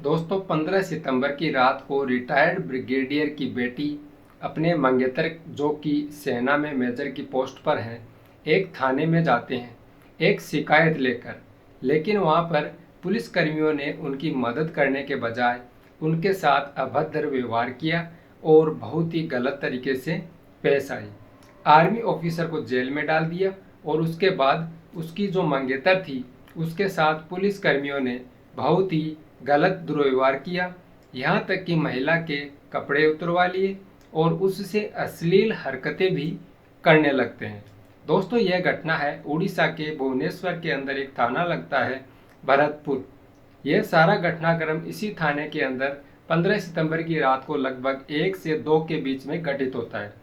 दोस्तों 15 सितंबर की रात को रिटायर्ड ब्रिगेडियर की बेटी अपने मंगेतर जो कि सेना में मेजर की पोस्ट पर हैं एक थाने में जाते हैं एक शिकायत लेकर। लेकिन वहां पर पुलिसकर्मियों ने उनकी मदद करने के बजाय उनके साथ अभद्र व्यवहार किया और बहुत ही गलत तरीके से पेश आई। आर्मी ऑफिसर को जेल में डाल दिया और उसके बाद उसकी जो मंगेतर थी उसके साथ पुलिसकर्मियों ने बहुत ही गलत दुर्व्यवहार किया। यहाँ तक कि महिला के कपड़े उतरवा लिए और उससे अश्लील हरकतें भी करने लगते हैं। दोस्तों यह घटना है उड़ीसा के भुवनेश्वर के अंदर एक थाना लगता है भरतपुर। यह सारा घटनाक्रम इसी थाने के अंदर 15 सितंबर की रात को लगभग 1 से 2 के बीच में घटित होता है।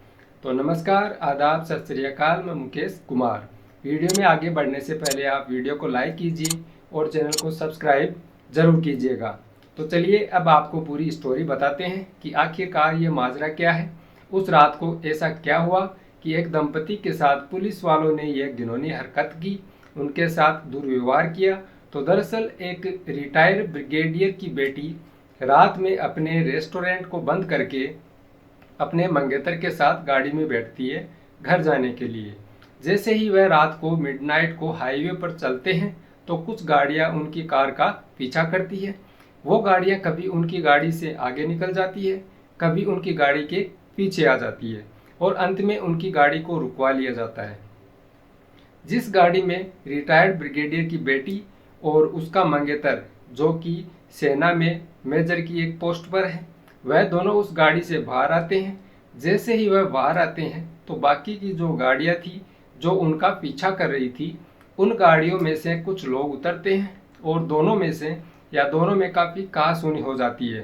तो नमस्कार, आदाब, सत श्री अकाल, मैं मुकेश कुमार। वीडियो में आगे बढ़ने से पहले आप वीडियो को लाइक कीजिए और चैनल को सब्सक्राइब जरूर कीजिएगा। तो चलिए अब आपको पूरी स्टोरी बताते हैं कि आखिरकार ये माजरा क्या है। उस रात को ऐसा क्या हुआ कि एक दंपति के साथ पुलिस वालों ने यह घिनौनी हरकत की, उनके साथ दुर्व्यवहार किया। तो दरअसल एक रिटायर्ड ब्रिगेडियर की बेटी रात में अपने रेस्टोरेंट को बंद करके अपने मंगेतर के साथ गाड़ी में बैठती है घर जाने के लिए। जैसे ही वह रात को मिडनाइट को हाईवे पर चलते हैं तो कुछ गाड़ियां उनकी कार का पीछा करती है। वो गाड़ियां कभी उनकी गाड़ी से आगे निकल जाती है, कभी उनकी गाड़ी के पीछे आ जाती है और अंत में उनकी गाड़ी को रुकवा लिया जाता है। जिस गाड़ी में रिटायर्ड ब्रिगेडियर की बेटी और उसका मंगेतर जो कि सेना में मेजर की एक पोस्ट पर है, वह दोनों उस गाड़ी से बाहर आते हैं। जैसे ही वह बाहर आते हैं तो बाकी की जो गाड़ियां थी जो उनका पीछा कर रही थी उन गाड़ियों में से कुछ लोग उतरते हैं और दोनों में से या दोनों में काफ़ी कहासुनी हो जाती है।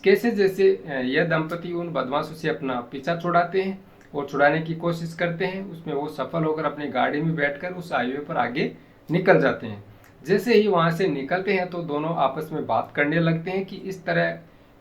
कैसे जैसे यह दंपति उन बदमाशों से अपना पीछा छुड़ाते हैं और छुड़ाने की कोशिश करते हैं, उसमें वो सफल होकर अपनी गाड़ी में बैठकर उस हाईवे पर आगे निकल जाते हैं। जैसे ही वहाँ से निकलते हैं तो दोनों आपस में बात करने लगते हैं कि इस तरह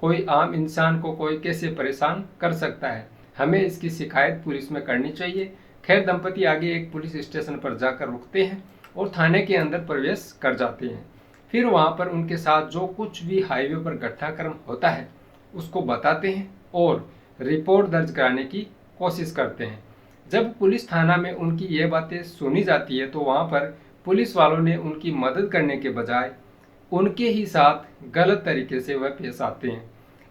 कोई आम इंसान को कोई कैसे परेशान कर सकता है, हमें इसकी शिकायत पुलिस में करनी चाहिए। खैर दंपति आगे एक पुलिस स्टेशन पर जाकर रुकते हैं और थाने के अंदर प्रवेश कर जाते हैं। फिर वहाँ पर उनके साथ जो कुछ भी हाईवे पर घटनाक्रम होता है उसको बताते हैं और रिपोर्ट दर्ज कराने की कोशिश करते हैं। जब पुलिस थाना में उनकी ये बातें सुनी जाती है तो वहाँ पर पुलिस वालों ने उनकी मदद करने के बजाय उनके ही साथ गलत तरीके से वह पेश आते हैं।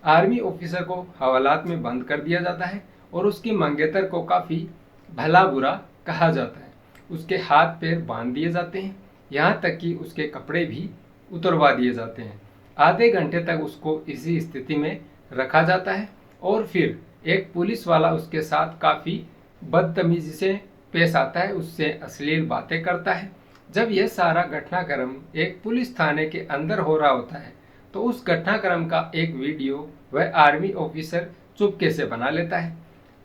आर्मी ऑफिसर को हवालात में बंद कर दिया जाता है और उसकी मंगेतर को काफ़ी भला बुरा कहा जाता है। उसके हाथ पैर बांध दिए जाते हैं, यहाँ तक कि उसके कपड़े भी उतरवा दिए जाते हैं। आधे घंटे तक उसको इसी स्थिति में रखा जाता है और फिर एक पुलिस वाला उसके साथ काफ़ी बदतमीजी से पेश आता है, उससे अश्लील बातें करता है। जब यह सारा घटनाक्रम एक पुलिस थाने के अंदर हो रहा होता है तो उस घटनाक्रम का एक वीडियो वह आर्मी ऑफिसर चुपके से बना लेता है।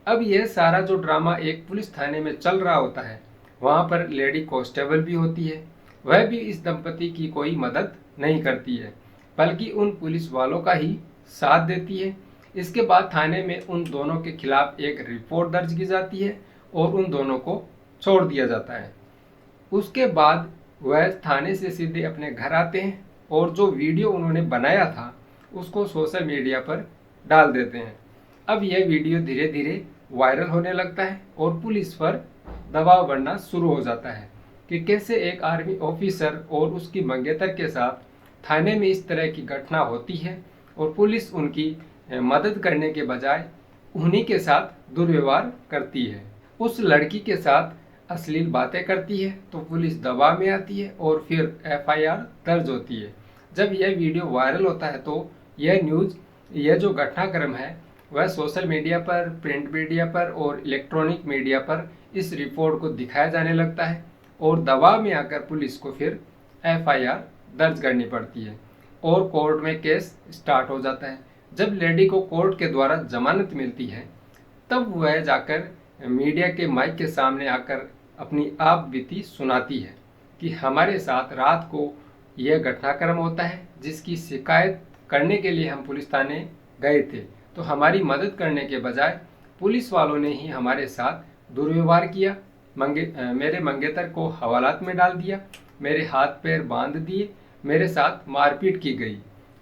अब यह सारा जो ड्रामा एक पुलिस थाने में चल रहा होता है, वहाँ पर लेडी कांस्टेबल भी होती है, वह भी इस दंपति की कोई मदद नहीं करती है बल्कि उन पुलिस वालों का ही साथ देती है। इसके बाद थाने में उन दोनों के खिलाफ एक रिपोर्ट दर्ज की जाती है और उन दोनों को छोड़ दिया जाता है। उसके बाद वह थाने से सीधे अपने घर आते हैं और जो वीडियो उन्होंने बनाया था उसको सोशल मीडिया पर डाल देते हैं। अब यह वीडियो धीरे धीरे वायरल होने लगता है और पुलिस पर दबाव बढ़ना शुरू हो जाता है कि कैसे एक आर्मी ऑफिसर और उसकी मंगेतर के साथ थाने में इस तरह की घटना होती है और पुलिस उनकी मदद करने के बजाय उन्हीं के साथ दुर्व्यवहार करती है, उस लड़की के साथ अश्लील बातें करती है। तो पुलिस दबाव में आती है और फिर FIR दर्ज होती है। जब यह वीडियो वायरल होता है तो यह जो घटनाक्रम है वह सोशल मीडिया पर, प्रिंट मीडिया पर और इलेक्ट्रॉनिक मीडिया पर इस रिपोर्ट को दिखाया जाने लगता है और दबाव में आकर पुलिस को फिर FIR दर्ज करनी पड़ती है और कोर्ट में केस स्टार्ट हो जाता है। जब लेडी को कोर्ट के द्वारा जमानत मिलती है तब वह जाकर मीडिया के माइक के सामने आकर अपनी आप बीती सुनाती है कि हमारे साथ रात को यह घटनाक्रम होता है जिसकी शिकायत करने के लिए हम पुलिस थाने गए थे, तो हमारी मदद करने के बजाय पुलिस वालों ने ही हमारे साथ दुर्व्यवहार किया। मेरे मंगेतर को हवालात में डाल दिया, मेरे हाथ पैर बांध दिए, मेरे साथ मारपीट की गई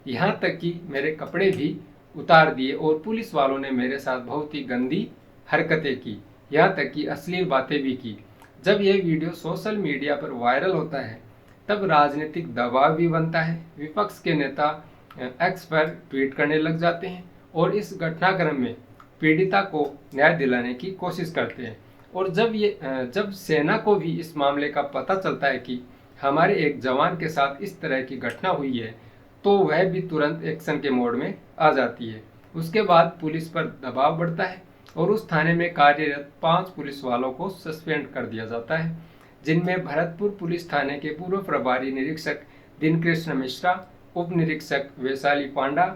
यहाँ तक कि मेरे कपड़े भी उतार दिए और पुलिस वालों ने मेरे साथ बहुत ही गंदी हरकतें की, यहाँ तक कि अश्लील बातें भी की। जब यह वीडियो सोशल मीडिया पर वायरल होता है तब राजनीतिक दबाव भी बनता है। विपक्ष के नेता एक्स पर ट्वीट करने लग जाते हैं और इस घटनाक्रम में पीड़िता को न्याय दिलाने की कोशिश करते हैं। और जब सेना को भी इस मामले का पता चलता है कि हमारे एक जवान के साथ इस तरह की घटना हुई है तो वह भी तुरंत एक्शन के मोड में आ जाती है। उसके बाद पुलिस पर दबाव बढ़ता है और उस थाने में कार्यरत 5 पुलिस वालों को सस्पेंड कर दिया जाता है, जिनमें भरतपुर पुलिस थाने के पूर्व प्रभारी निरीक्षक दिनकृष्ण मिश्रा, उप निरीक्षक वैशाली पांडा,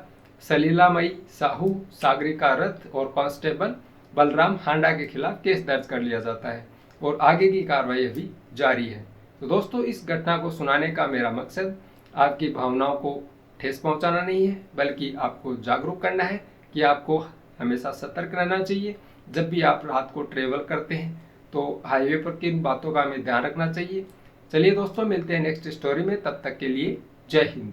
सलीलामयी साहू, सागरिका रथ और कांस्टेबल बलराम हांडा के खिलाफ केस दर्ज कर लिया जाता है और आगे की कार्रवाई अभी जारी है। तो दोस्तों, इस घटना को सुनाने का मेरा मकसद आपकी भावनाओं को ठेस पहुंचाना नहीं है, बल्कि आपको जागरूक करना है कि आपको हमेशा सतर्क रहना चाहिए। जब भी आप रात को ट्रेवल करते हैं तो हाईवे पर किन बातों का हमें ध्यान रखना चाहिए। चलिए दोस्तों, मिलते हैं नेक्स्ट स्टोरी में, तब तक के लिए जय हिंद।